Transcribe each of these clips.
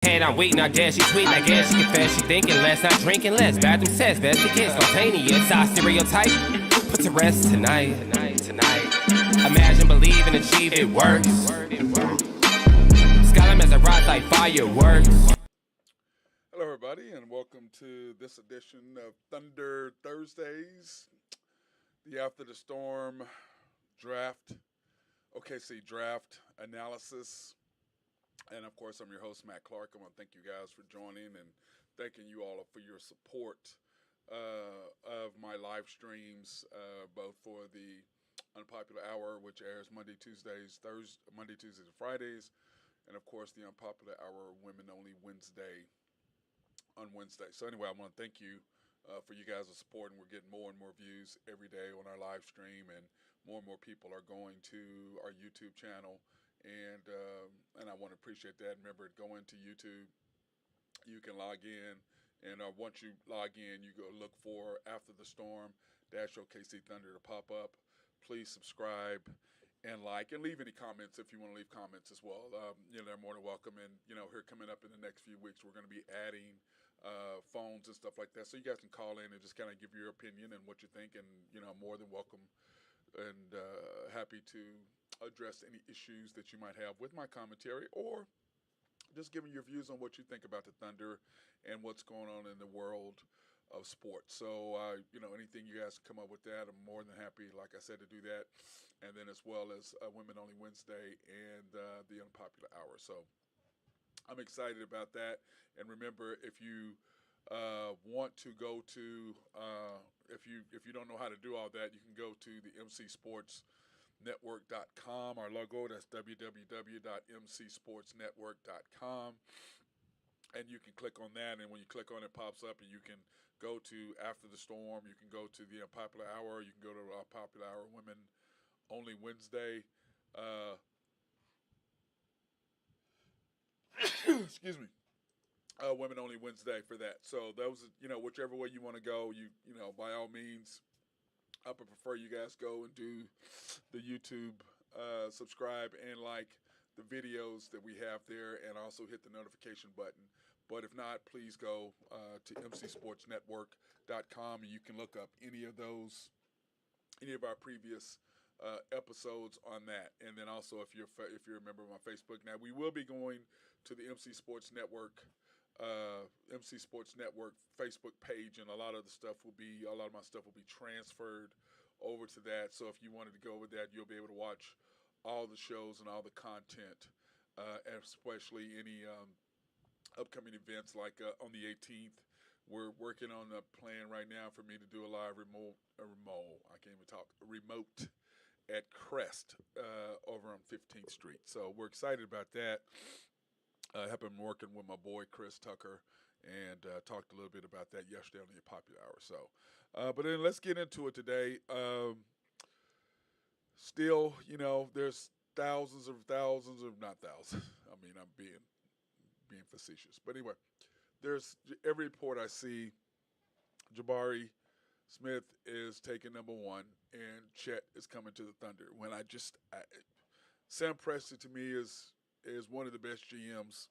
Head, I'm waiting, I guess she tweet, I guess she confess, she thinking less, not drinking less. Bathroom sex, best it gets, spontaneous, I stereotype. Put to rest tonight. Imagine, believe, and achieve, it works. Skyline as a rise like fireworks. Hello, everybody, and welcome to this edition of Thunder Thursdays, the After the Storm draft, OKC draft analysis. And of course, I'm your host, Matt Clark. I want to thank you guys for joining and thanking you all for your support of my live streams, both for the Unpopular Hour, which airs Monday, Tuesdays, and Fridays, and of course, the Unpopular Hour Women Only Wednesday on Wednesday. So anyway, I want to thank you for you guys' support, and we're getting more and more views every day on our live stream, and more people are going to our YouTube channel. And I want to appreciate that. Remember, go into YouTube. You can log in, and once you log in, you go look for After the Storm OKC Thunder to pop up. Please subscribe and like, and leave any comments if you want to leave comments as well. They're more than welcome. And here coming up in the next few weeks, we're going to be adding phones and stuff like that, so you guys can call in and just kind of give your opinion and what you think. And more than welcome and happy to address any issues that you might have with my commentary, or just giving your views on what you think about the Thunder and what's going on in the world of sports. So, anything you guys come up with that, I'm more than happy, like I said, to do that. And then as well as Women Only Wednesday and the Unpopular Hour. So I'm excited about that. And remember, if you want to go to, if you don't know how to do all that, you can go to the MC Sports Network.com. Our logo, that's www.mcsportsnetwork.com, and you can click on that, and when you click on it, pops up, and you can go to After the Storm, you can go to the Unpopular Hour, you can go to our Popular Hour Women Only Wednesday, excuse me, Women Only Wednesday for that. So those, whichever way you want to go, by all means, I would prefer you guys go and do the YouTube, subscribe and like the videos that we have there, and also hit the notification button. But if not, please go to mcsportsnetwork.com, and you can look up any of our previous episodes on that. And then also, if you're a member of my Facebook, now we will be going to the MC Sports Network Facebook page, and a lot of my stuff will be transferred over to that. So if you wanted to go with that, you'll be able to watch all the shows and all the content, especially any upcoming events like on the 18th. We're working on a plan right now for me to do a live remote at Crest over on 15th Street. So we're excited about that. I have been working with my boy Chris Tucker, and talked a little bit about that yesterday on the Popular Hour. So, but then let's get into it today. Still, there's thousands of not thousands. I mean, I'm being facetious, but anyway, there's every report I see, Jabari Smith is taking number one, and Chet is coming to the Thunder. Sam Presti to me is one of the best GMs,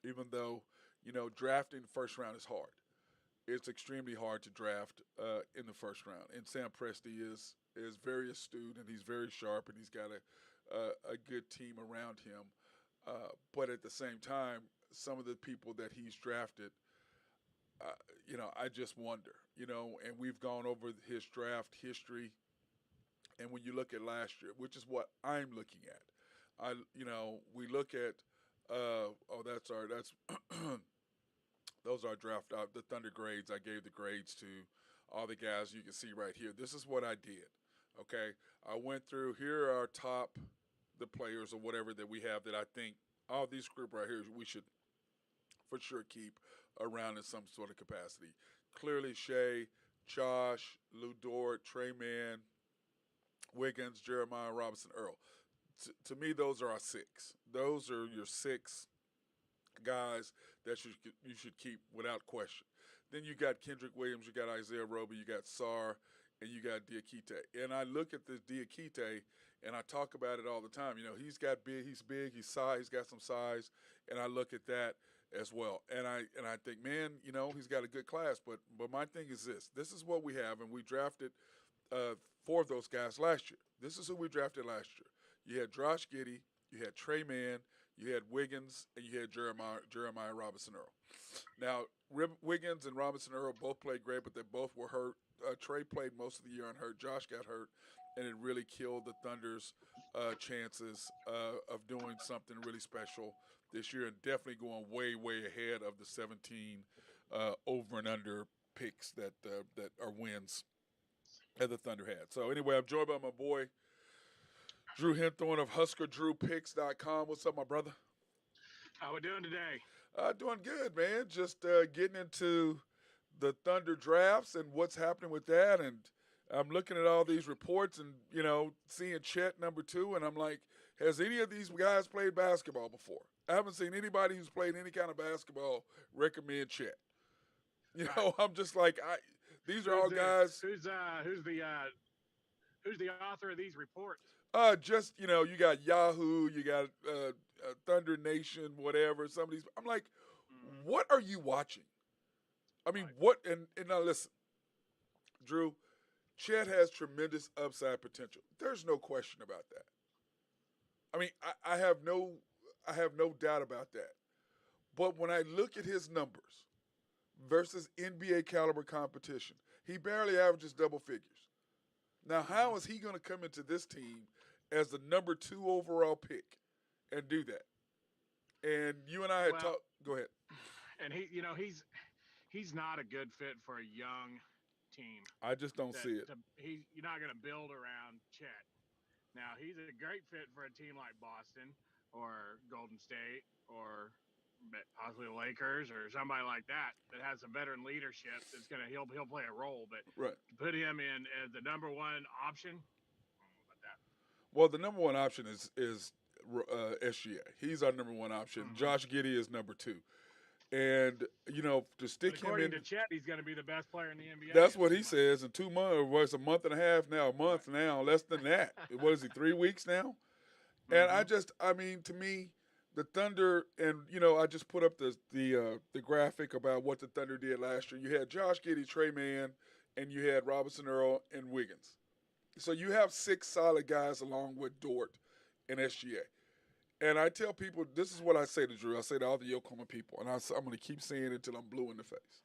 even though, drafting the first round is hard. It's extremely hard to draft in the first round. And Sam Presti is very astute, and he's very sharp, and he's got a good team around him. But at the same time, some of the people that he's drafted, I just wonder, and we've gone over his draft history. And when you look at last year, which is what I'm looking at, we look at, those are draft the Thunder grades. I gave the grades to all the guys you can see right here. This is what I did. Okay, I went through. Here are the players or whatever that we have that I think all these group right here we should for sure keep around in some sort of capacity. Clearly, Shea, Josh, Lou Dort, Trey Mann, Wiggins, Jeremiah Robinson, Earl. To me, those are our six. Those are your six guys that you should keep without question. Then you got Kendrick Williams, you got Isaiah Roby, you got Sarr, and you got Diakite. And I look at this Diakite, and I talk about it all the time. He's big, he's size, he's got some size, and I look at that, as well. And I think, man, he's got a good class. But my thing is this: this is what we have, and we drafted four of those guys last year. This is who we drafted last year. You had Josh Giddey, you had Trey Mann, you had Wiggins, and you had Jeremiah Robinson Earl. Now, Wiggins and Robinson Earl both played great, but they both were hurt. Trey played most of the year unhurt. Josh got hurt, and it really killed the Thunder's chances of doing something really special this year, and definitely going way, way ahead of the 17 over and under picks that are wins that the Thunder had. So anyway, I'm joined by my boy Drew Henthorn of HuskerDrewPicks.com. What's up, my brother? How we doing today? Doing good, man. Just getting into the Thunder drafts and what's happening with that. And I'm looking at all these reports and, seeing Chet number 2. And I'm like, has any of these guys played basketball before? I haven't seen anybody who's played any kind of basketball recommend Chet. I'm just like, these are all guys. Who's the author of these reports? You got Yahoo, you got Thunder Nation, whatever. Some of these, I'm like, what are you watching? I mean, what? And now listen, Drew, Chet has tremendous upside potential. There's no question about that. I mean, I have no doubt about that. But when I look at his numbers versus NBA caliber competition, he barely averages double figures. Now, how is he going to come into this team as the number 2 overall pick and do that? And you and I had talked. Go ahead. And he's not a good fit for a young team. I just don't see it. You're not going to build around Chet. Now, he's a great fit for a team like Boston or Golden State or possibly the Lakers or somebody like that has some veteran leadership that's he'll play a role. But right. To put him in as the number 1 option, I don't know about that. Well, the number 1 option is SGA. He's our number 1 option. Mm-hmm. Josh Giddey is number 2. And, to stick him in. According to Chet, he's going to be the best player in the NBA. That's what he says in 2 months. Or it's a month and a half now, less than that. What is he, 3 weeks now? Mm-hmm. And to me, the Thunder, and, I just put up the graphic about what the Thunder did last year. You had Josh Giddey, Trey Mann, and you had Robinson Earl and Wiggins. So you have 6 solid guys along with Dort and SGA. And I tell people, this is what I say to Drew. I say to all the Oklahoma people, and I'm going to keep saying it until I'm blue in the face.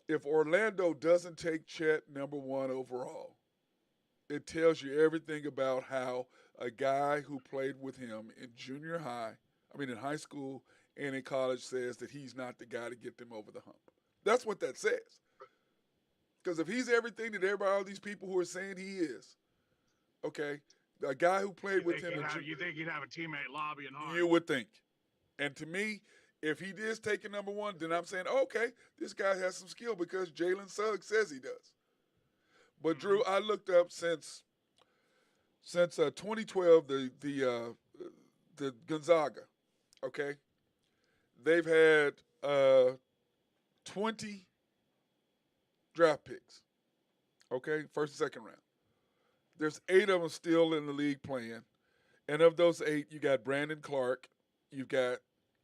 If Orlando doesn't take Chet number 1 overall, it tells you everything about how a guy who played with him in high school and in college says that he's not the guy to get them over the hump. That's what that says. Because if he's everything that all these people who are saying he is, okay, a guy who played with him. You think he'd have a teammate lobbying hard? You would think. And to me, if he is taking number 1, then I'm saying, okay, this guy has some skill because Jalen Suggs says he does. But mm-hmm. Drew, I looked up since 2012, the Gonzaga, okay, they've had 20 draft picks, okay, first and second round. There's 8 of them still in the league playing. And of those 8, you got Brandon Clark, you've got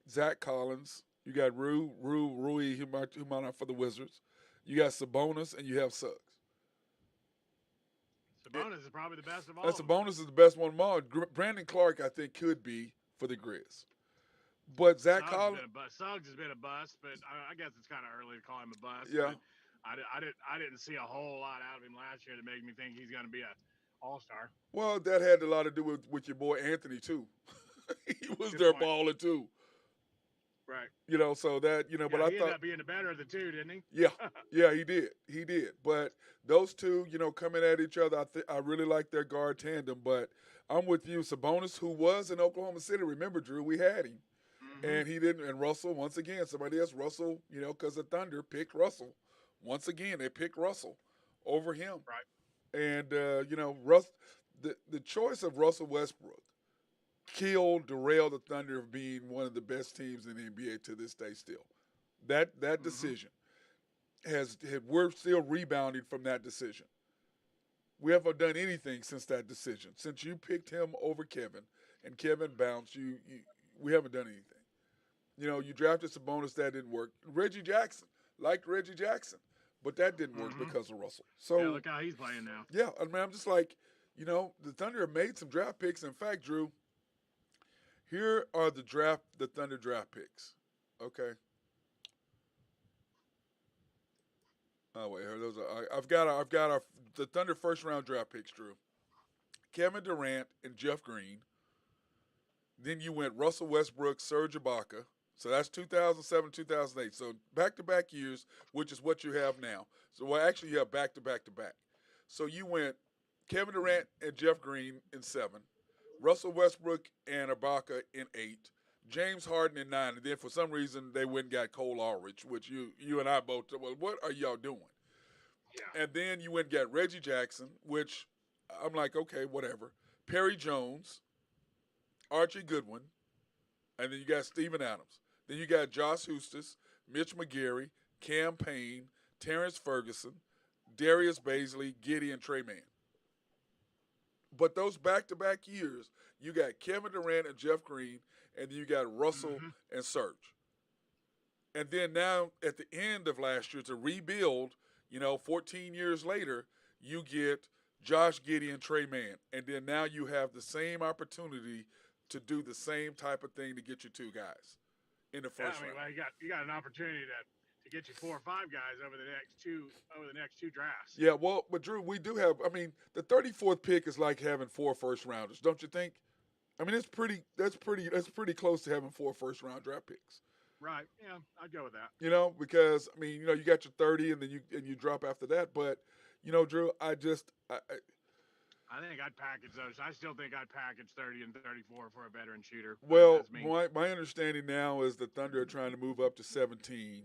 Zach Collins, you got Rui Hachimura for the Wizards, you got Sabonis, and you have Suggs. Sabonis is probably the best of all. Sabonis is the best one of them all. Brandon Clark, I think, could be for the Grizz. But Zach Collins. Suggs has been a bust, but I guess it's kind of early to call him a bust. Yeah. I didn't see a whole lot out of him last year to make me think he's going to be a all-star. Well, that had a lot to do with your boy Anthony, too. He was Good their point. baller, too. Right. So that, but I thought. He ended up being the better of the two, didn't he? Yeah, he did. He did. But those two, coming at each other, I really like their guard tandem. But I'm with you. Sabonis, who was in Oklahoma City, remember, Drew, we had him. Mm-hmm. And he didn't. And Russell, once again, somebody else, Russell, because the Thunder picked Russell. Once again, they picked Russell over him. Right. And, the choice of Russell Westbrook derailed the Thunder of being one of the best teams in the NBA to this day still. That mm-hmm. decision we're still rebounding from that decision. We haven't done anything since that decision. Since you picked him over Kevin and Kevin bounced, we haven't done anything. You drafted Sabonis, that didn't work. Reggie Jackson, liked Reggie Jackson, but that didn't work Mm-hmm. because of Russell. Yeah, So look how he's playing now. yeah, I mean, I'm just like, the Thunder have made some draft picks. In fact, Drew, here are the Thunder draft picks. Okay. Oh wait, here those are. I've got the Thunder first round draft picks, Drew. Kevin Durant and Jeff Green. Then you went Russell Westbrook, Serge Ibaka. So that's 2007, 2008. So back to back years, which is what you have now. So well, actually, you have back to back to back. So you went Kevin Durant and Jeff Green in 7, Russell Westbrook and Ibaka in 8, James Harden in 9, and then for some reason they went and got Cole Aldrich, which you and I both. Well, what are y'all doing? Yeah. And then you went and got Reggie Jackson, which I'm like, okay, whatever. Perry Jones, Archie Goodwin, and then you got Steven Adams. Then you got Josh Hustis, Mitch McGary, Cam Payne, Terrence Ferguson, Darius Baisley, Gideon Trey Mann. But those back-to-back years, you got Kevin Durant and Jeff Green, and then you got Russell and Serge. And then now at the end of last year to rebuild, 14 years later, you get Josh Gideon, Trey Mann. And then now you have the same opportunity to do the same type of thing to get you 2 guys in the first round. Well, you got an opportunity to get you 4 or 5 guys over the next two drafts. Yeah, well, but Drew, we do have. I mean, the 34th pick is like having 4 first rounders, don't you think? I mean, That's pretty close to having 4 first round draft picks. Right. Yeah, I'd go with that. Because I mean, you got your 30, and then you drop after that. But Drew, I think I'd package those. I still think I'd package 30 and 34 for a veteran shooter. Well, my understanding now is the Thunder are trying to move up to 17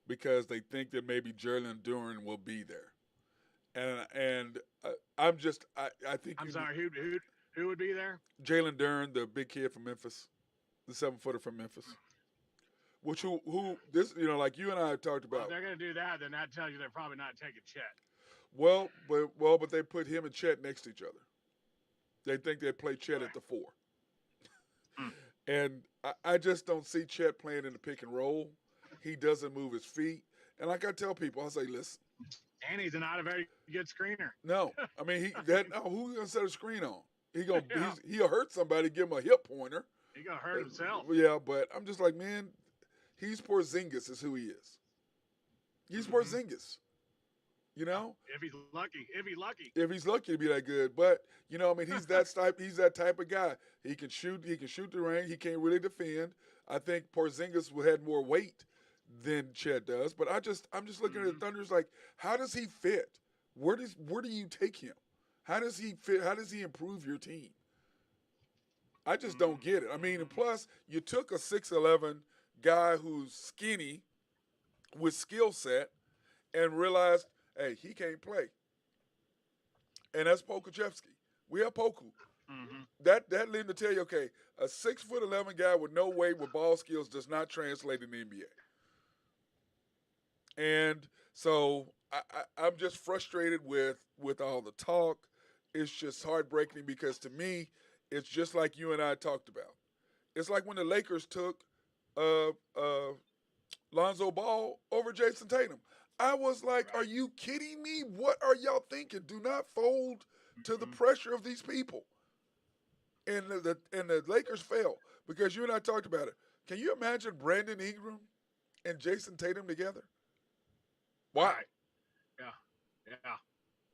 because they think that maybe Jalen Duren will be there, and I'm just I think. I'm sorry, who would be there? Jalen Duren, the big kid from Memphis, the 7-footer from Memphis. Which who this like you and I talked about. Well, if they're going to do that, then that tells you they're probably not taking Chet. Well, but they put him and Chet next to each other. They think they play Chet at the 4. And I just don't see Chet playing in the pick and roll. He doesn't move his feet. And like I tell people, I say, listen. And he's not a very good screener. No, I mean who's gonna set a screen on? He'll hurt somebody, give him a hip pointer. He gonna hurt himself. Yeah, but I'm just like, man, he's Porzingis is who he is. He's Porzingis. If he's lucky. If he's lucky to be that good. But, I mean, he's that type of guy. He can shoot the range. He can't really defend. I think Porzingis had more weight than Chet does. But I'm just looking at the Thunder's like, how does he fit? Where do you take him? How does he fit? How does he improve your team? I just don't get it. I mean, and plus, you took a 6'11" guy who's skinny with skill set and realized, hey, he can't play. And that's Pokachevsky. We have Poku. That led to tell you, okay, a 6'11" guy with no weight with ball skills does not translate in the NBA. And so I'm just frustrated with all the talk. It's just heartbreaking because to me, it's just like you and I talked about. It's like when the Lakers took Lonzo Ball over Jason Tatum. I was like, are you kidding me? What are y'all thinking? Do not fold to the pressure of these people. And the Lakers fell because you and I talked about it. Can you imagine Brandon Ingram and Jason Tatum together? Why? Right. Yeah.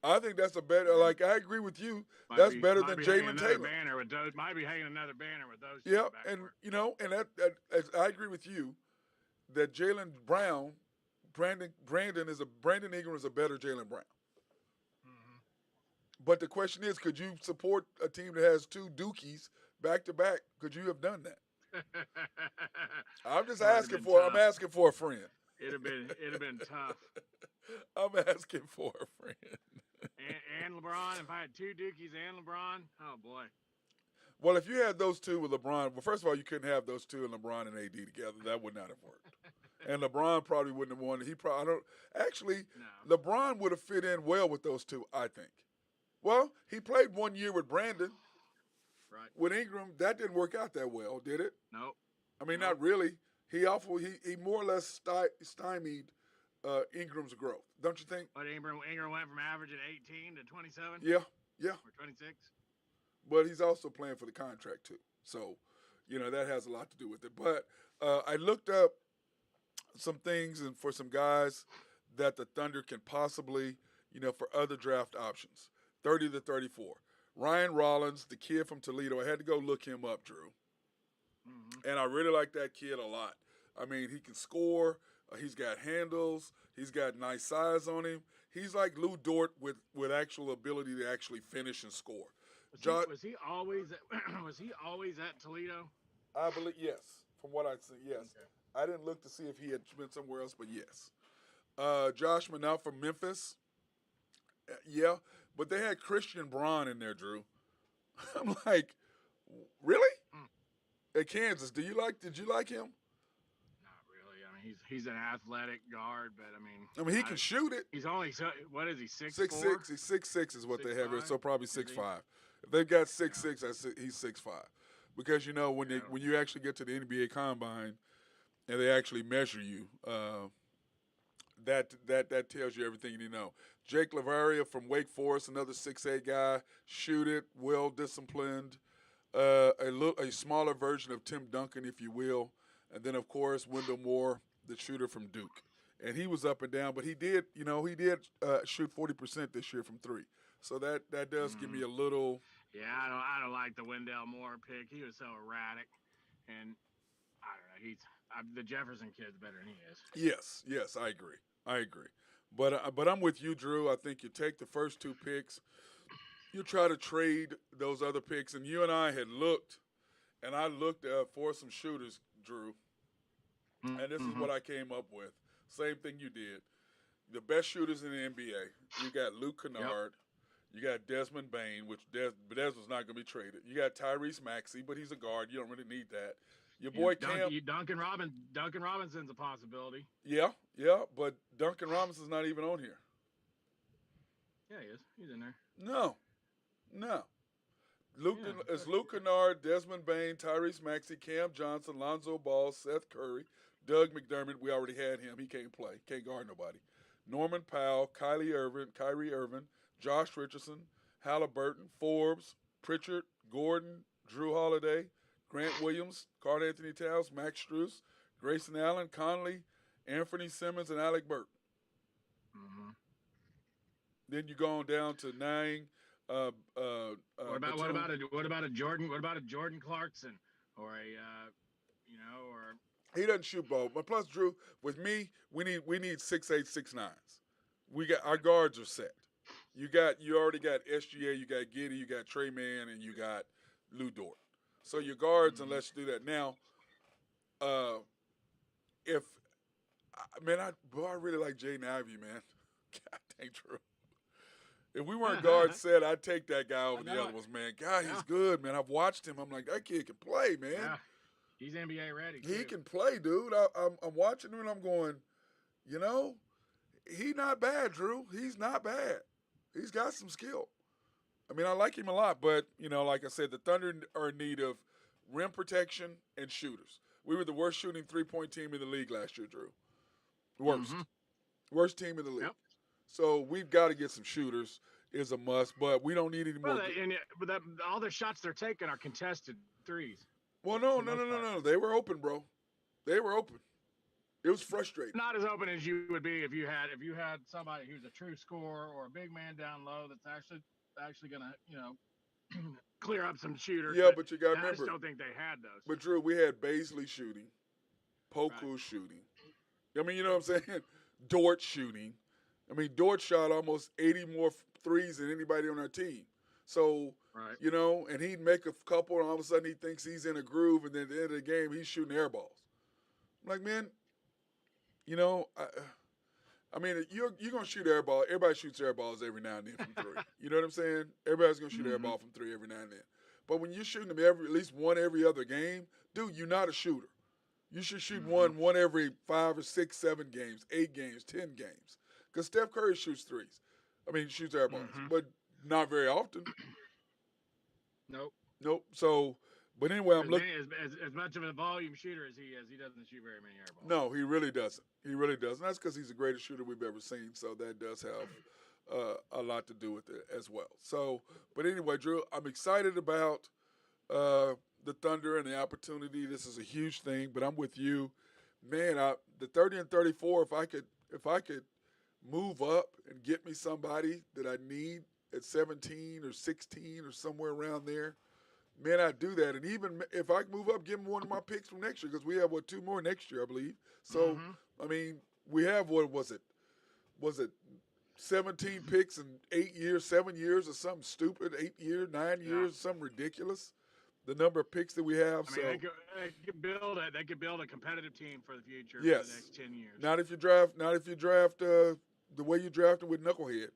I think that's a better. Like I agree with you. That's better than Jalen Tatum. Might be hanging another banner with those. Yeah, and that I agree with you that Brandon Ingram is a better Jalen Brown. But the question is, could you support a team that has 2 Dookies back to back? Could you have done that? I'm just asking for. I'm asking for a friend. It'd have been tough. I'm asking for a friend. And LeBron, if I had 2 Dookies and LeBron, oh boy. Well, if you had those 2 with LeBron, well, first of all, you couldn't have those 2 and LeBron and AD together. That would not have worked. And LeBron probably wouldn't have won. No. LeBron would have fit in well with those 2, I think. Well, he played 1 year with Brandon. Right. With Ingram, that didn't work out that well, did it? Nope. I mean, not really. he more or less stymied Ingram's growth, don't you think? But Ingram went from averaging 18 to 27 Yeah, yeah. or 26. But he's also playing for the contract too, so that has a lot to do with it. But I looked up some things and for some guys that the Thunder can possibly, for other draft options. 30 to 34. Ryan Rollins, the kid from Toledo, I had to go look him up, Drew. Mm-hmm. And I really like that kid a lot. I mean, he can score. He's got handles. He's got nice size on him. He's like Lou Dort with actual ability to actually finish and score. Was he always was he always at Toledo? I believe yes. From what I see, yes. Okay. I didn't look to see if he had been somewhere else, but yes. Josh Manel from Memphis. Yeah, but they had Christian Braun in there, Drew. I'm like, really? At Kansas, did you like him? Not really. I mean, he's an athletic guard, but I mean, he can shoot it. He's only what is he 6'4"? 6'6". He's 6'6" is what they have here, 6'5"? so probably 6'5". If they've got 6'6", he's 6'5". Because when you actually get to the NBA Combine and they actually measure you, that tells you everything you need to know. Jake Lavaria from Wake Forest, another 6'8" guy, shoot it, well disciplined, a smaller version of Tim Duncan, if you will, and then of course Wendell Moore, the shooter from Duke, and he was up and down, but he did shoot 40% this year from three, so that does give me a little. Yeah, I don't like the Wendell Moore pick. He was so erratic, and I don't know. The Jefferson kid's better than he is. Yes, I agree. But I'm with you, Drew. I think you take the first two picks, you try to trade those other picks, and you and I had looked, and I looked for some shooters, Drew, and this is what I came up with. Same thing you did. The best shooters in the NBA. You got Luke Kennard. Yep. You got Desmond Bain, which Desmond's not going to be traded. You got Tyrese Maxey, but he's a guard. You don't really need that. Your boy Duncan Robinson's a possibility. Yeah, but Duncan Robinson's not even on here. Yeah, he is. He's in there. No. It's Luke Kennard, Desmond Bain, Tyrese Maxey, Cam Johnson, Lonzo Ball, Seth Curry, Doug McDermott. We already had him. He can't play. Can't guard nobody. Norman Powell, Kyrie Irvin, Josh Richardson, Halliburton, Forbes, Pritchard, Gordon, Drew Holiday, Grant Williams, Karl Anthony Towns, Max Strus, Grayson Allen, Conley, Anthony Simmons, and Alec Burke. Mm-hmm. Then you go on down to 9. What about a Jordan Clarkson or he doesn't shoot ball. But plus, Drew, with me, we need 6'8", 6'9". We got our guards are set. You already got SGA, you got Giddey, you got Trey Mann, and you got Lou Dort. So your guards, and let's do that now. I really like Jaden Ivey, man. God dang, Drew. If we weren't guard set, I'd take that guy over the other ones, man. God, he's good, man. I've watched him. I'm like, that kid can play, man. Yeah. He's NBA ready. He can play, dude. I'm watching him and I'm going, he's not bad, Drew. He's not bad. He's got some skill. I mean, I like him a lot, but, like I said, the Thunder are in need of rim protection and shooters. We were the worst shooting three-point team in the league last year, Drew. Worst. Mm-hmm. Worst team in the league. Yep. So we've got to get some shooters is a must, but we don't need any more. But all the shots they're taking are contested threes. Well, no. They were open, bro. They were open. It was frustrating. Not as open as you would be if you had somebody who's a true scorer or a big man down low that's actually going to, clear up some shooters. Yeah, but you got to remember. I just don't think they had those. But, Drew, we had Baisley shooting, Poku shooting. I mean, you know what I'm saying? Dort shooting. I mean, Dort shot almost 80 more threes than anybody on our team. So, and he'd make a couple, and all of a sudden he thinks he's in a groove, and then at the end of the game, he's shooting air balls. I'm like, man, I mean, you're going to shoot air ball. Everybody shoots air balls every now and then from three. You know what I'm saying? Everybody's going to shoot air ball from three every now and then. But when you're shooting them at least one every other game, dude, you're not a shooter. You should shoot one every 5 or 6, 7 games, 8 games, 10 games. Because Steph Curry shoots threes. I mean, he shoots air balls, but not very often. Nope. So, But anyway, I'm As, looking. many, as much of a volume shooter as he is, he doesn't shoot very many air balls. No, he really doesn't. He really doesn't. That's because he's the greatest shooter we've ever seen. So that does have a lot to do with it as well. So, but anyway, Drew, I'm excited about the Thunder and the opportunity. This is a huge thing. But I'm with you, man. The 30 and 34. If I could move up and get me somebody that I need at 17 or 16 or somewhere around there, man, I'd do that. And even if I move up, give him one of my picks from next year because we have, 2 more next year, I believe. So, I mean, we have, what was it? Was it 17 picks in 8 years, 7 years or something stupid, 8 years, 9 years, something ridiculous. The number of picks that we have. I mean, they could build a competitive team for the future yes. for the next 10 years. Not if you draft the way you drafted with Knucklehead.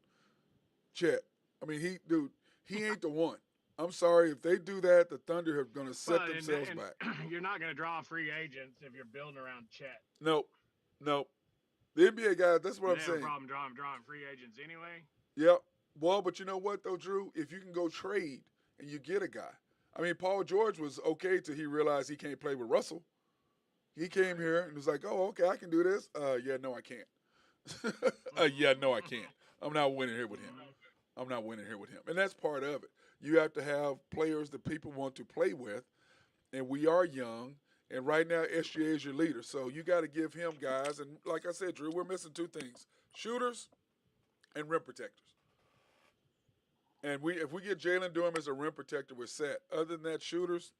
Chet. I mean, he ain't the one. I'm sorry, if they do that, the Thunder are going to set themselves back. You're not going to draw free agents if you're building around Chet. Nope. The NBA guys, that's what I'm saying. They have a problem drawing free agents anyway. Yep. Well, but you know what, though, Drew? If you can go trade and you get a guy. I mean, Paul George was okay till he realized he can't play with Russell. He came here and was like, oh, okay, I can do this. Yeah, no, I can't. Yeah, no, I can't. I'm not winning here with him. And that's part of it. You have to have players that people want to play with, and we are young, and right now SGA is your leader. So you got to give him guys, and like I said, Drew, we're missing 2 things, shooters and rim protectors. And if we get Jalen Durham as a rim protector, we're set. Other than that, shooters,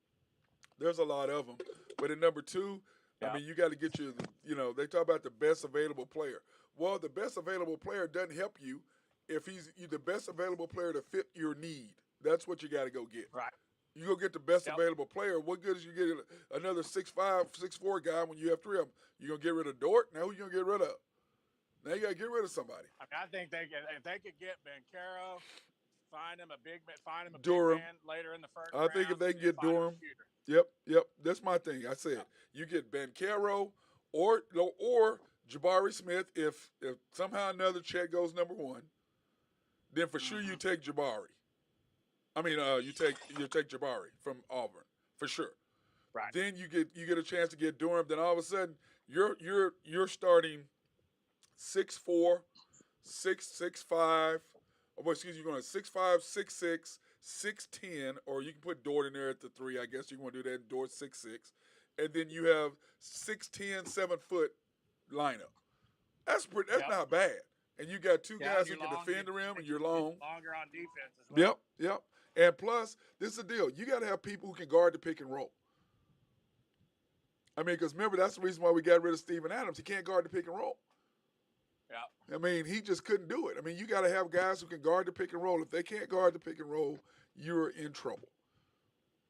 there's a lot of them. But at number 2, I mean, you got to get they talk about the best available player. Well, the best available player doesn't help you if he's the best available player to fit your need. That's what you got to go get. Right. You go get the best available player. What good is you get another 6'5", 6'4" guy when you have 3 of them? You going to get rid of Dort? Now who you going to get rid of? Now you got to get rid of somebody. I mean, I think if they could get Bencaro, find him a big Durham. man later in the first I think round, if they can get find him a Durham. shooter. Yep. That's my thing. I said you get Bencaro or Jabari Smith if somehow another Chet goes number 1. Then for sure you take Jabari. I mean, you take Jabari from Auburn for sure. Right. Then you get a chance to get Durham. Then all of a sudden you're starting 6'4", 6'5". You're going 6'5", 6'6", 6'10", or you can put Dort in there at the 3. I guess you want to do that. Dort 6'6", and then you have 6'10", 7-foot lineup. That's not bad. And you got 2 guys who can defend the rim, and you're long. Longer on defense as well. Yep. And plus, this is the deal. You got to have people who can guard the pick and roll. I mean, because remember, that's the reason why we got rid of Steven Adams. He can't guard the pick and roll. Yeah. I mean, he just couldn't do it. I mean, you got to have guys who can guard the pick and roll. If they can't guard the pick and roll, you're in trouble.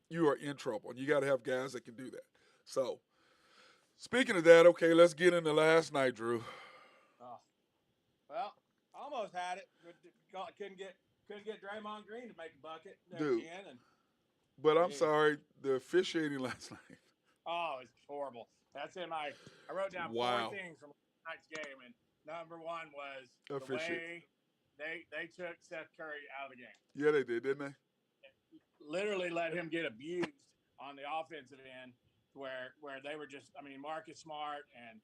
You are in trouble, and you got to have guys that can do that. So, speaking of that, okay, let's get into last night, Drew. Oh. Well, almost had it. Couldn't get Draymond Green to make a bucket there Dude. again. But I'm sorry, the officiating last night. Oh, it's horrible. That's in I wrote down 4 things from last night's game, and number 1 was the way they took Seth Curry out of the game. Yeah, they did, didn't they? Literally let him get abused on the offensive end where they were just, I mean, Marcus Smart and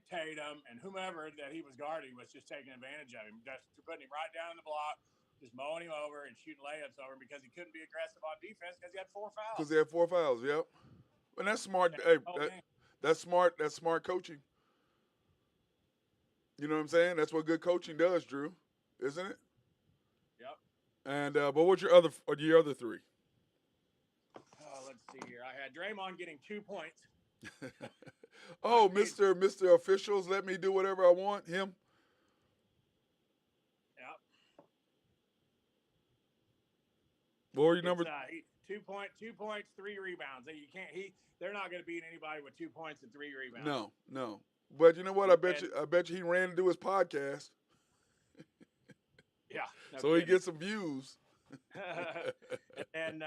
Tatum and whomever that he was guarding was just taking advantage of him, just putting him right down in the block, just mowing him over and shooting layups over him because he couldn't be aggressive on defense because he had 4 fouls. Because they had 4 fouls, yep. And that's smart. That's smart. That's smart coaching. You know what I'm saying? That's what good coaching does, Drew, isn't it? Yep. And but what's your other 3? Oh, let's see here. I had Draymond getting 2 points. Oh, Mr. Officials, let me do whatever I want. Him. Yep. What were your numbers? 2 points, 3 rebounds. They're not going to beat anybody with 2 points and 3 rebounds. No. But you know what? I bet you he ran to do his podcast. Yeah. No so kidding. He gets some views. And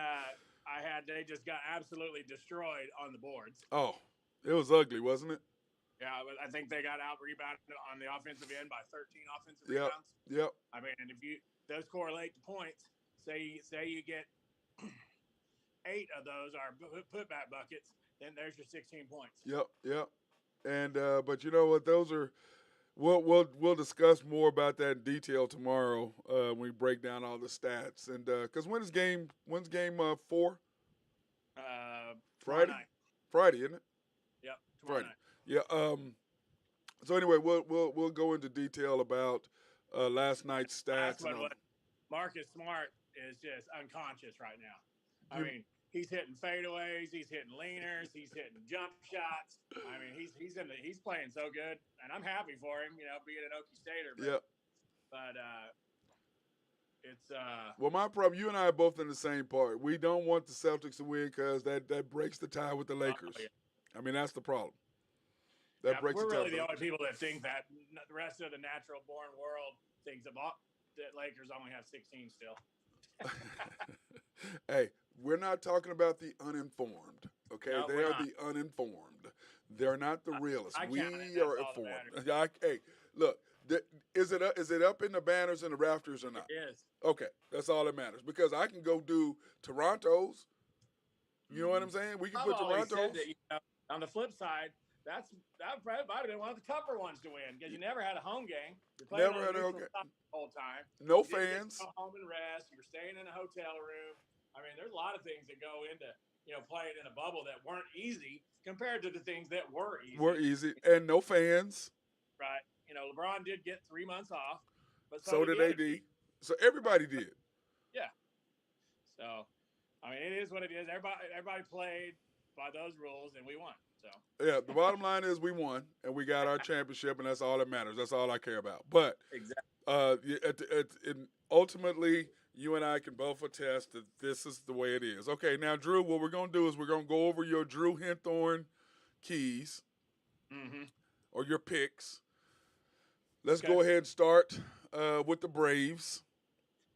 they just got absolutely destroyed on the boards. Oh, it was ugly, wasn't it? Yeah, I think they got out-rebounded on the offensive end by 13 offensive rebounds. Yep. I mean, and if those correlate to points, say you get 8 of those are putback buckets, then there's your 16 points. Yep. And but you know what? Those are we'll discuss more about that in detail tomorrow when we break down all the stats. And because when's game 4? Tomorrow Friday. night. Friday, isn't it? Yep, tomorrow Friday. night. Yeah. So anyway, we'll go into detail about last night's stats. That's what Marcus Smart is just unconscious right now. I mean, he's hitting fadeaways, he's hitting leaners, he's hitting jump shots. I mean, he's playing so good, and I'm happy for him. Being an Okie Stater. But it's well, my problem. You and I are both in the same part. We don't want the Celtics to win because that breaks the tie with the Lakers. Yeah. I mean, that's the problem. We're really the only people that think that. The rest of the natural born world thinks that Lakers only have 16 still. Hey, we're not talking about the uninformed. Okay, No, they are the uninformed. They're not the realists. We are informed. Hey, look, is it up in the banners and the rafters or not? It is. Okay, that's all that matters because I can go do Toronto's. You know what I'm saying? We can put Toronto's. That, on the flip side, that probably might have been one of the tougher ones to win because you never had a home game. You're playing never had a home game the whole time. No fans. Go home and rest. You're staying in a hotel room. I mean, there's a lot of things that go into playing in a bubble that weren't easy compared to the things that were easy. And no fans. Right. LeBron did get 3 months off, but so did AD. So everybody did. Yeah. So, I mean, it is what it is. Everybody played by those rules, and we won. So yeah, the bottom line is we won, and we got our championship, and that's all that matters. That's all I care about. But exactly. Ultimately, you and I can both attest that this is the way it is. Okay, now, Drew, what we're going to do is we're going to go over your Drew Hinthorn keys or your picks. Let's go ahead and start with the Braves.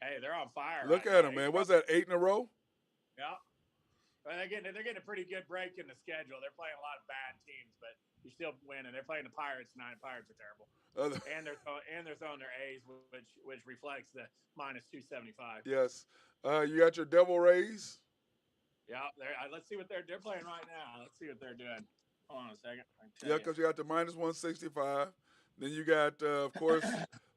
Hey, they're on fire. Look at them, man. What's that, 8 in a row? Yeah. Well, they're getting a pretty good break in the schedule. They're playing a lot of bad teams, but you're still winning. They're playing the Pirates tonight. Pirates are terrible, and they're throwing their A's, which reflects the minus 275. Yes, you got your Devil Rays. Yeah, let's see what they're playing right now. Let's see what they're doing. Hold on a second. Yeah, because you got the minus 165. Then you got, of course,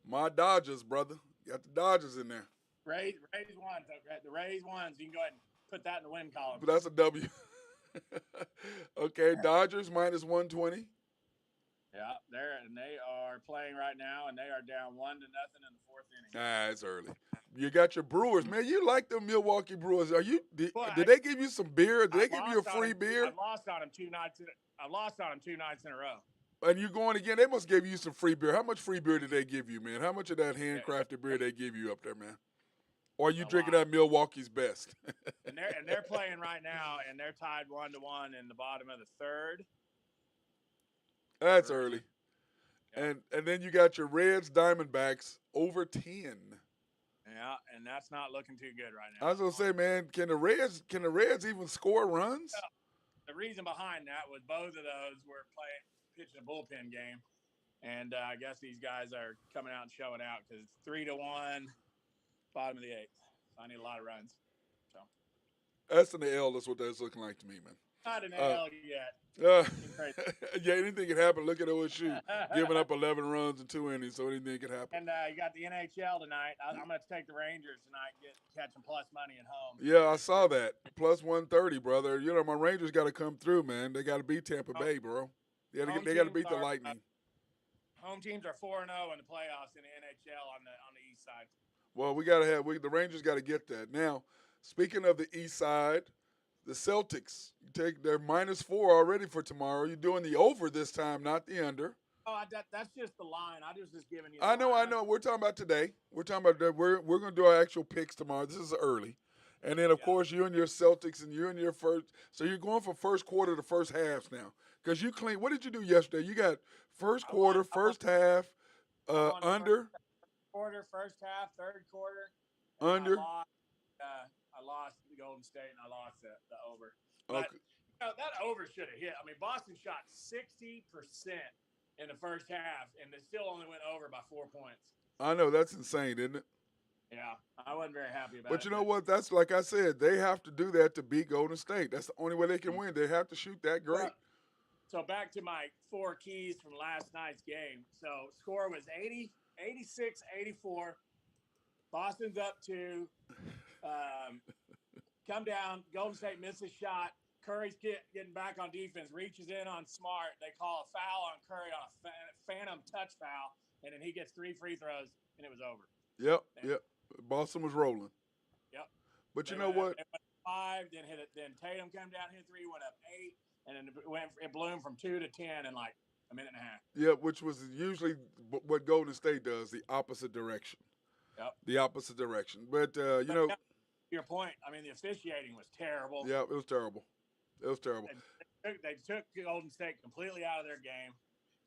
my Dodgers, brother. You got the Dodgers in there. Rays won. The Rays won. So you can go ahead and put that in the win column. But that's a W. Okay, Dodgers minus 120. Yeah, they are playing right now, and they are down 1-0 in the 4th inning. It's early. You got your Brewers, man. You like the Milwaukee Brewers? Did they give you some beer? Did they give you a free beer? I've lost on them 2 nights. I've lost on them 2 nights in a row. And you going again? They must give you some free beer. How much free beer did they give you, man? How much of that handcrafted beer they give you up there, man? Or are you drinking that Milwaukee's best? and they're playing right now, and they're tied 1-1 in the bottom of the 3rd. That's early. Yeah. And then you got your Reds, Diamondbacks over 10. Yeah, and that's not looking too good right now. I was gonna say, man, can the Reds even score runs? Well, the reason behind that was both of those were pitching a bullpen game, and I guess these guys are coming out and showing out because it's 3-1, bottom of the 8th. So I need a lot of runs. So S and the L. That's what that's looking like to me, man. Not an L yet. Yeah, anything can happen. Look at OSU giving up 11 runs in 2 innings, so anything can happen. And you got the NHL tonight. I'm going to take the Rangers tonight, catch some plus money at home. Yeah, I saw that. Plus 130, brother. You know, my Rangers got to come through, man. They got to beat Tampa Bay, bro. They got to beat the Lightning. Home teams are 4-0 in the playoffs in the NHL on the east side. Well, the Rangers got to get that. Now, speaking of the east side, the Celtics take their -4 already for tomorrow. You're doing the over this time, not the under. Oh, that's just the line. I was just giving you. I know. We're talking about today. We're talking about that. We're going to do our actual picks tomorrow. This is early, and then of course you and your Celtics and you and your first. So you're going from first quarter to first halves now because you clean. What did you do yesterday? You got first quarter, first half, under. Quarter, first half, third quarter. Under. I lost the Golden State and I lost the over. But that over should have hit. I mean, Boston shot 60% in the first half, and they still only went over by 4 points. I know, that's insane, isn't it? Yeah, I wasn't very happy about it. But you know what? That's like I said, they have to do that to beat Golden State. That's the only way they can win. They have to shoot that great. So back to my 4 keys from last night's game. So score was 80, 86, 84. Boston's up 2. Come down. Golden State misses shot. Curry's getting back on defense, reaches in on Smart. They call a foul on Curry on a phantom touch foul, and then he gets 3 free throws, and it was over. Yep. Boston was rolling. Yep. But you know what? They went 5, then Tatum came down, hit 3, went up 8, and then it bloomed from 2 to 10 in like a minute and a half. Yeah, which was usually what Golden State does, the opposite direction. Yep. The opposite direction. But, you know. To your point, I mean, the officiating was terrible. Yeah, it was terrible. It was terrible. They took Golden State completely out of their game,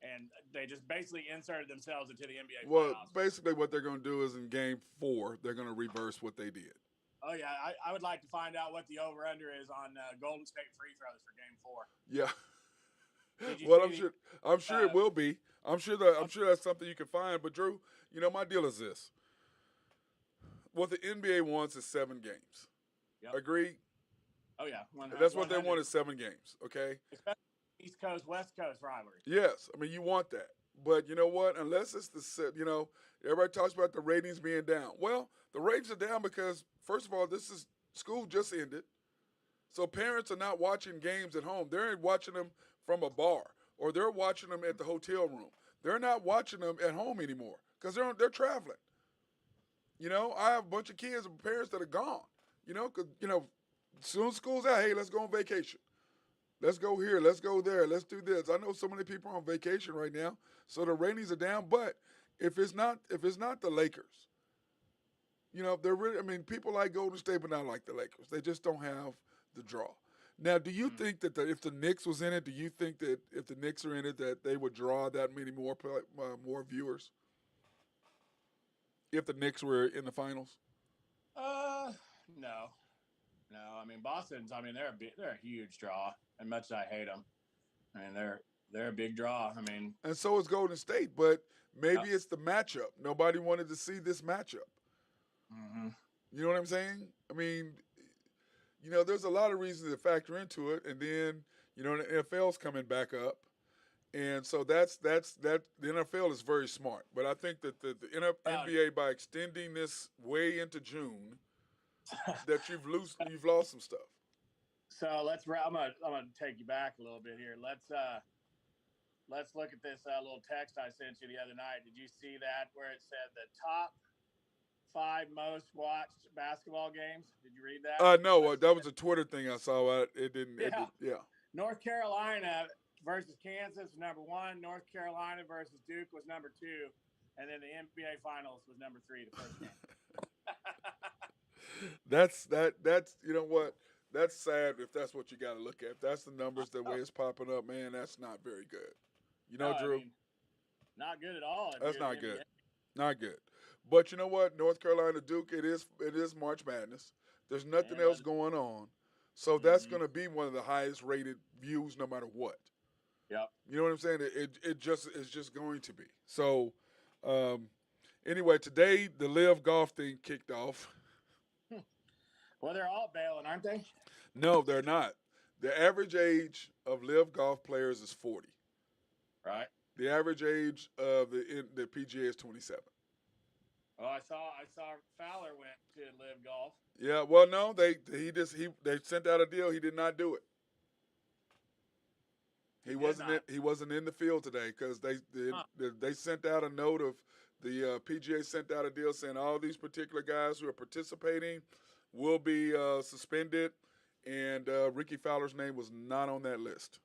and they just basically inserted themselves into the NBA Well, playoffs. basically what they're going to do is in Game 4, they're going to reverse what they did. Oh, yeah. I would like to find out what the over-under is on Golden State free throws for Game 4. Yeah. Well, I'm sure it will be. I'm sure that's something you can find. But Drew, you know, my deal is this: what the NBA wants is 7 games. Yep. Agreed? Oh yeah, 100, that's what they want is 7 games. Okay. Especially East Coast West Coast rivalry. Yes, I mean you want that, but you know what? Unless it's everybody talks about the ratings being down. Well, the ratings are down because first of all, school just ended, so parents are not watching games at home. They're watching them from a bar or they're watching them at the hotel room. They're not watching them at home anymore because they're traveling. You know, I have a bunch of kids and parents that are gone. You know, because soon as school's out, hey, let's go on vacation. Let's go here. Let's go there. Let's do this. I know so many people are on vacation right now, so the ratings are down. But if it's not the Lakers, you know, they're really. I mean, people like Golden State, but not like the Lakers. They just don't have the draw. Now, do you think that if the Knicks was in it, do you think that if the Knicks are in it, that they would draw that many more viewers? If the Knicks were in the finals? No. I mean, Boston's. I mean, they're a huge draw, and much as I hate them, I mean, they're a big draw. I mean, and so is Golden State, but maybe it's the matchup. Nobody wanted to see this matchup. Mm-hmm. You know what I'm saying? I mean, you know, there's a lot of reasons to factor into it, and then you know the NFL's coming back up, and so that's that. The NFL is very smart, but I think that the NBA by extending this way into June. That you've lost some stuff. So I'm gonna take you back a little bit here. Let's look at this little text I sent you the other night. Did you see that where it said the top 5 most watched basketball games? Did you read that? No, that was a Twitter thing I saw. It didn't. Yeah. North Carolina versus Kansas was number 1. North Carolina versus Duke was number 2, and then the NBA Finals was number 3. The first game. That's you know what, that's sad if that's what you got to look at. If that's the numbers the way it's popping up, man, that's not very good. You know, Drew, I mean, not good at all. That's not good. Not good. But you know what, North Carolina Duke, it is March Madness. There's nothing else going on, so that's going to be one of the highest rated views no matter what. Yep. You know what I'm saying? It just is just going to be. So anyway, today the Live Golf thing kicked off. Well, they're all bailing, aren't they? No, they're not. The average age of Live Golf players is 40. Right. The average age of the PGA is 27. Oh, I saw Fowler went to Live Golf. Yeah, well, no, they sent out a deal. He did not do it. He wasn't in the field today because they sent out a note of the PGA sent out a deal saying all these particular guys who are participating will be suspended, and Ricky Fowler's name was not on that list.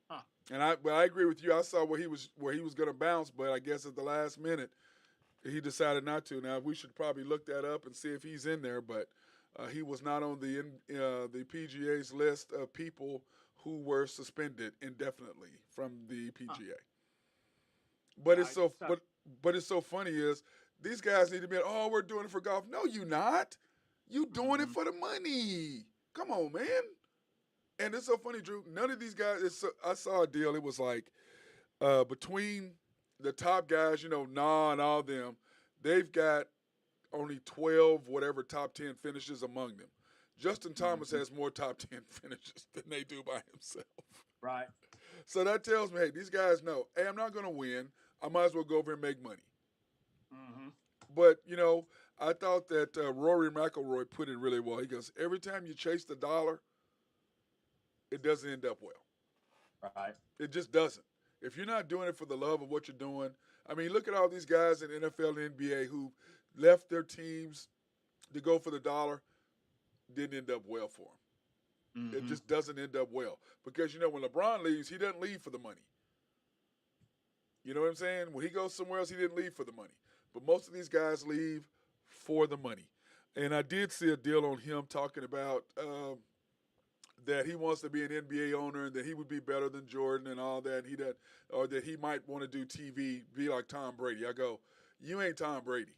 Huh. And I agree with you. I saw where he was going to bounce, but I guess at the last minute he decided not to. Now we should probably look that up and see if he's in there, but he was not on the PGA's list of people who were suspended indefinitely from the PGA. Huh. But it's so funny is these guys need to be we're doing it for golf. No, you not. You doing it for the money. Come on, man. And it's so funny, Drew. None of these guys. I saw a deal. It was like between the top guys, you know, Nah and all them. They've got only 12 whatever top 10 finishes among them. Justin Thomas has more top 10 finishes than they do by himself. Right. So that tells me, hey, these guys know, hey, I'm not going to win. I might as well go over and make money. Mm-hmm. But, I thought that Rory McIlroy put it really well. He goes, every time you chase the dollar, it doesn't end up well. Right. It just doesn't. If you're not doing it for the love of what you're doing, I mean, look at all these guys in NFL and NBA who left their teams to go for the dollar, didn't end up well for them. Mm-hmm. It just doesn't end up well. Because, when LeBron leaves, he doesn't leave for the money. You know what I'm saying? When he goes somewhere else, he didn't leave for the money. But most of these guys leave for the money. And I did see a deal on him talking about that he wants to be an NBA owner and that he would be better than Jordan and all that. Or that he might want to do TV, be like Tom Brady. I go, you ain't Tom Brady.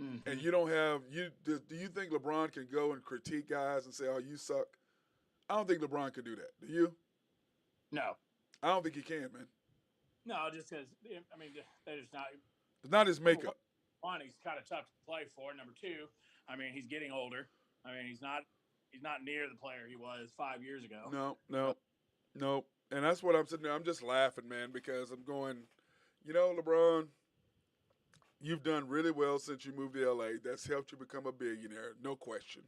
Mm-hmm. And you don't have do you think LeBron can go and critique guys and say, "Oh, you suck"? I don't think LeBron can do that. Do you? No. I don't think he can, man. No, just because they're just not. It's not his makeup. One, he's kind of tough to play for. Number two, he's getting older. He's not near the player he was 5 years ago. No. And that's what I'm sitting there. I'm just laughing, man, because I'm going, LeBron, you've done really well since you moved to LA. That's helped you become a billionaire, no question.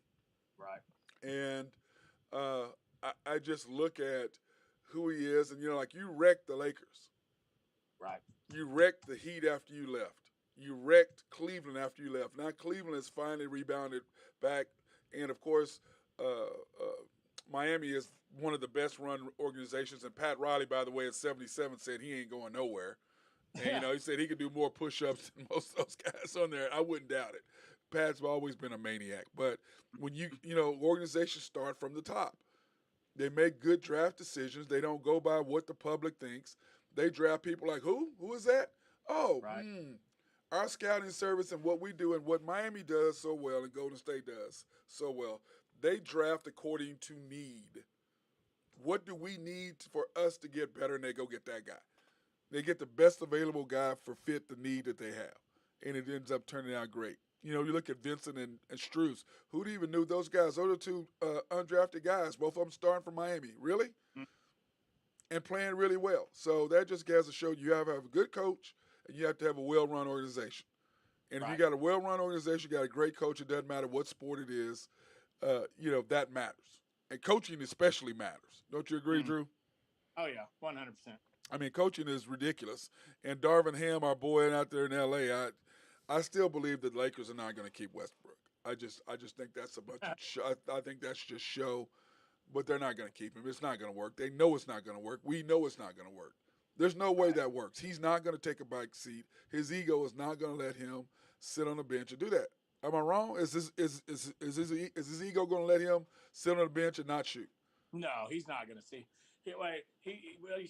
Right. And I just look at who he is, and like you wrecked the Lakers. Right. You wrecked the Heat after you left. You wrecked Cleveland after you left. Now Cleveland has finally rebounded back, and of course, Miami is one of the best run organizations. And Pat Riley, by the way, at 77, said he ain't going nowhere. And he said he could do more push-ups than most of those guys on there. I wouldn't doubt it. Pat's always been a maniac. But when organizations start from the top. They make good draft decisions. They don't go by what the public thinks. They draft people like, who? Who is that? Oh, right. Our scouting service and what we do and what Miami does so well and Golden State does so well, they draft according to need. What do we need for us to get better? And they go get that guy. They get the best available guy for fit the need that they have. And it ends up turning out great. You look at Vincent and Strus. Who'd even knew those guys? Those are two undrafted guys, both of them starting from Miami. Really? Mm-hmm. And playing really well. So that just goes to show you have to have a good coach and you have to have a well-run organization. And if you got a well-run organization, you got a great coach, it doesn't matter what sport it is, that matters. And coaching especially matters. Don't you agree, Drew? Oh, yeah, 100%. Coaching is ridiculous. And Darvin Ham, our boy out there in L.A., I still believe that the Lakers are not going to keep Westbrook. I just think that's a bunch of show. I think that's just show, but they're not going to keep him. It's not going to work. They know it's not going to work. We know it's not going to work. There's no way that works. He's not going to take a back seat. His ego is not going to let him sit on the bench and do that. Am I wrong? Is his ego going to let him sit on the bench and not shoot? No, he's not going to see. You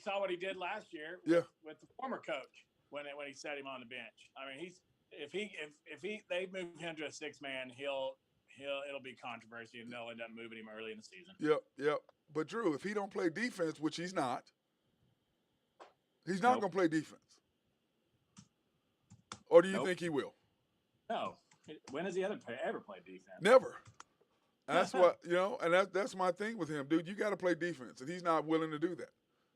saw what he did last year with the former coach when he set him on the bench. If they move him to a 6-man, it'll be controversy and they'll end up moving him early in the season. Yep. But Drew, if he don't play defense, which he's not going to play defense. Or do you think he will? No. When has he ever played defense? Never. That's what and that's my thing with him, dude. You got to play defense, and he's not willing to do that.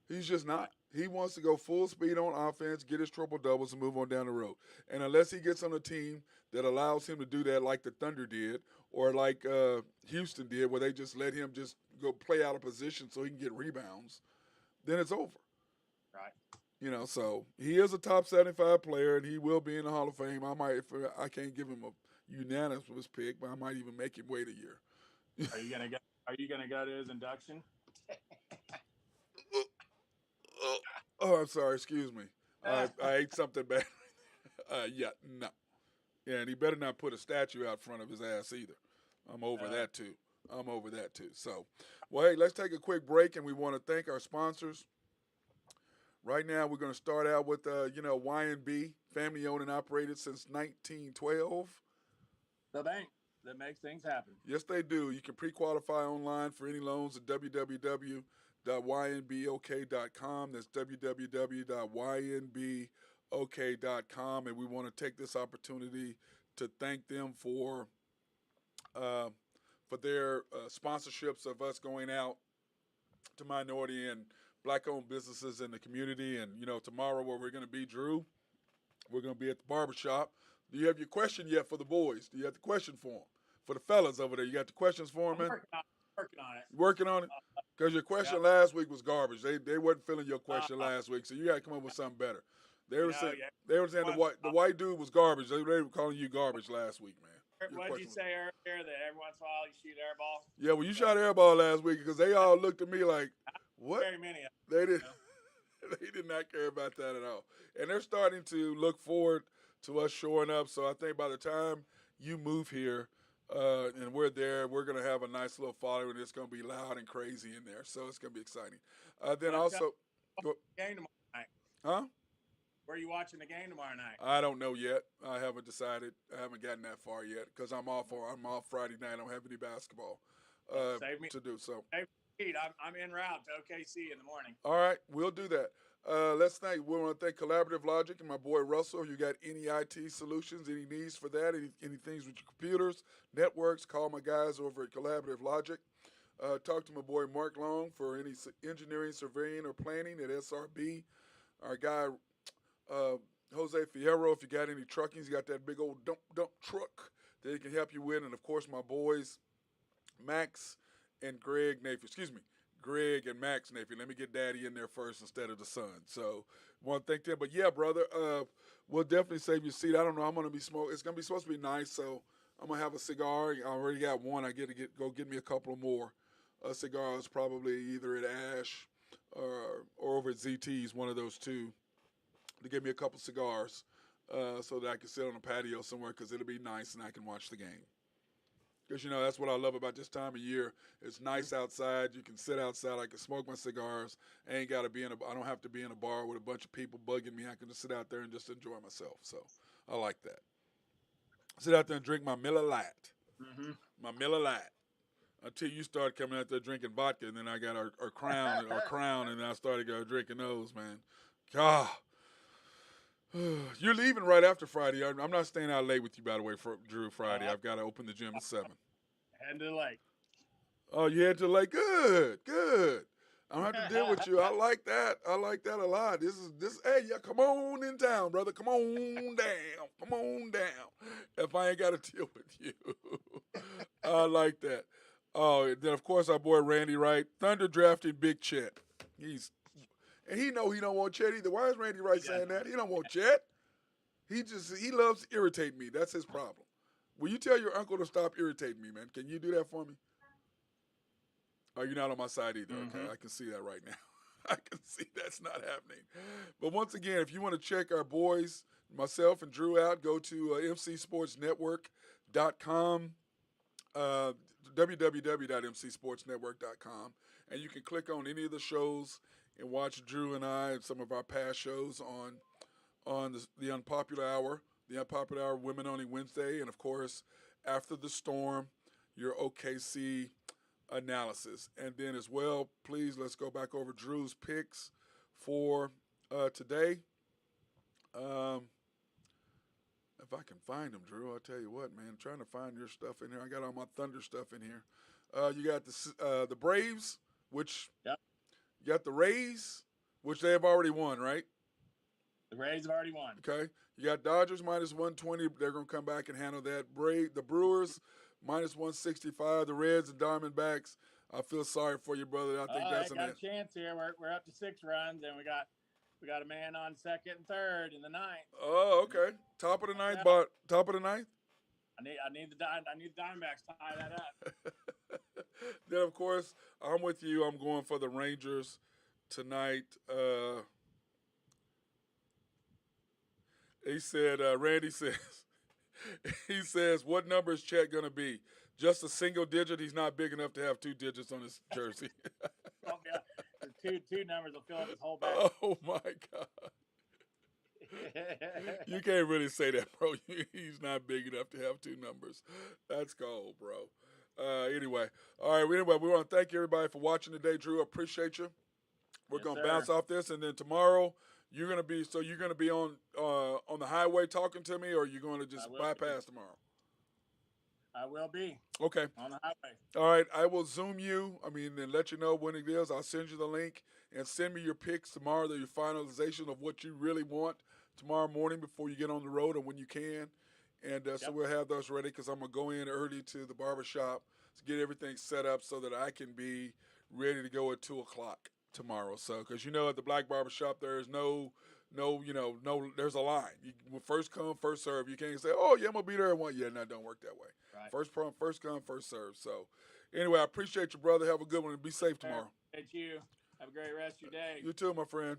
He's just not. He wants to go full speed on offense, get his triple doubles, and move on down the road. And unless he gets on a team that allows him to do that, like the Thunder did, or like Houston did, where they just let him just go play out of position so he can get rebounds, then it's over. Right. So he is a top 75 player, and he will be in the Hall of Fame. I can't give him a unanimous pick, but I might even make him wait a year. Are you gonna go to his induction? Oh, I'm sorry. Excuse me. I ate something bad. No. Yeah, and he better not put a statue out front of his ass either. I'm over that too. So, well, hey, let's take a quick break, and we want to thank our sponsors. Right now, we're going to start out with, Y&B, family owned and operated since 1912. The bank that makes things happen. Yes, they do. You can pre-qualify online for any loans at www.ynbok.com. That's www.ynbok.com. And we want to take this opportunity to thank them for their sponsorships of us going out to minority and black-owned businesses in the community. And, tomorrow where we're going to be, Drew, we're going to be at the barbershop. Do you have your question yet for the boys? Do you have the question for them? For the fellas over there, you got the questions for them, man? Working on it. Working on it? Because your question last week was garbage. They wasn't feeling your question last week, so you got to come up with something better. They were saying the white dude was garbage. They were calling you garbage last week, man. What did you say earlier, that every once in a while you shoot air ball? Yeah, well, you shot air ball last week because they all looked at me like, what? Very many of them. They did. They did not care about that at all. And they're starting to look forward to us showing up. So I think by the time you move here and we're there, we're going to have a nice little following. It's going to be loud and crazy in there. So it's going to be exciting. Then also. Game tomorrow night. Huh? Where are you watching the game tomorrow night? I don't know yet. I haven't decided. I haven't gotten that far yet because I'm off Friday night. I don't have any basketball to do. So I'm en route to OKC in the morning. All right, we'll do that. We want to thank Collaborative Logic and my boy Russell. If you got any IT solutions, any needs for that, any things with your computers, networks, call my guys over at Collaborative Logic. Talk to my boy Mark Long for any engineering, surveying, or planning at SRB. Our guy Jose Fierro, if you got any trucking, he's got that big old dump truck that he can help you with. And, of course, my boys Max and Greg and Max Napier. Let me get Daddy in there first instead of the son. So I want to thank them. But, yeah, brother, we'll definitely save you a seat. I don't know. I'm going to be smoking. It's going to be supposed to be nice, so I'm going to have a cigar. I already got one. I get to go get me a couple more cigars, probably either at Ash or over at ZT's, one of those two, to give me a couple cigars so that I can sit on a patio somewhere because it'll be nice and I can watch the game. Because, that's what I love about this time of year. It's nice outside. You can sit outside. I can smoke my cigars. I don't have to be in a bar with a bunch of people bugging me. I can just sit out there and just enjoy myself. So I like that. Sit out there and drink my Miller Lite. Mm-hmm. My Miller Lite. Until you start coming out there drinking vodka, and then I got our Crown, and then I started drinking those, man. God. You're leaving right after Friday. I'm not staying out late with you, by the way, for Drew, Friday. I've got to open the gym at 7. Heading to the lake. Oh, you head to the lake? Good. I don't have to deal with you. I like that. I like that a lot. Hey, yeah, come on in town, brother. Come on down. If I ain't got to deal with you. I like that. Oh, then, of course, our boy Randy Wright. Thunder drafting Big Chet. And he know he don't want Chet either. Why is Randy Wright saying that? He don't want Chet. He loves to irritate me. That's his problem. Will you tell your uncle to stop irritating me, man? Can you do that for me? Oh, you're not on my side either. Mm-hmm. Okay, I can see that right now. I can see that's not happening. But once again, if you want to check our boys, myself and Drew out, go to mcsportsnetwork.com, www.mcsportsnetwork.com, and you can click on any of the shows and watch Drew and I and some of our past shows on the Unpopular Hour, Women Only Wednesday, and, of course, After the Storm, your OKC analysis. And then as well, please, let's go back over Drew's picks for today. If I can find them, Drew, I'll tell you what, man, I'm trying to find your stuff in here. I got all my Thunder stuff in here. You got the Braves, which you got the Rays, which they have already won, right? The Rays have already won. Okay. You got Dodgers minus 120. They're going to come back and handle that. The Brewers minus 165. The Reds and Diamondbacks. I feel sorry for you, brother. I think that's a chance here. We're up to 6 runs, and we got a man on second and third in the 9th. Oh, okay. Top of the ninth. I need the Diamondbacks to tie that up. Then, of course, I'm with you. I'm going for the Rangers tonight. He said, Randy says, what number is Chet going to be? Just a single digit? He's not big enough to have 2 digits on his jersey. Oh, yeah. Two numbers will fill up his whole back. Oh, my God. You can't really say that, bro. He's not big enough to have 2 numbers. That's cold, bro. Anyway, we want to thank everybody for watching today, Drew. I appreciate you. We're going to bounce off this, and then tomorrow You're gonna be on the highway talking to me, or are you going to just bypass tomorrow? I will be Okay. on the highway. All right. I will Zoom you. And let you know when it is. I'll send you the link and send me your picks tomorrow. Your finalization of what you really want tomorrow morning before you get on the road or when you can. And so we'll have those ready because I'm gonna go in early to the barbershop to get everything set up so that I can be ready to go at 2:00 tomorrow. So, because at the black barbershop there's no, there's a line. First come, first serve. You can't say, oh yeah, I'm gonna be there at 1. Yeah, no, don't work that way. Right. First come, first serve. So, anyway, I appreciate you, brother. Have a good one and be safe tomorrow. Thank you. Have a great rest of your day. You too, my friend.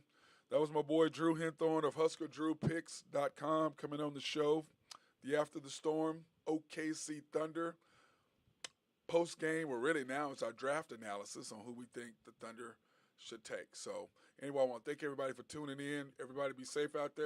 That was my boy Drew Henthorn of HuskerDrewPicks.com coming on the show. The After the Storm, OKC Thunder post game, or really now it's our draft analysis on who we think the Thunder should take. So, anyway, I want to thank everybody for tuning in. Everybody be safe out there.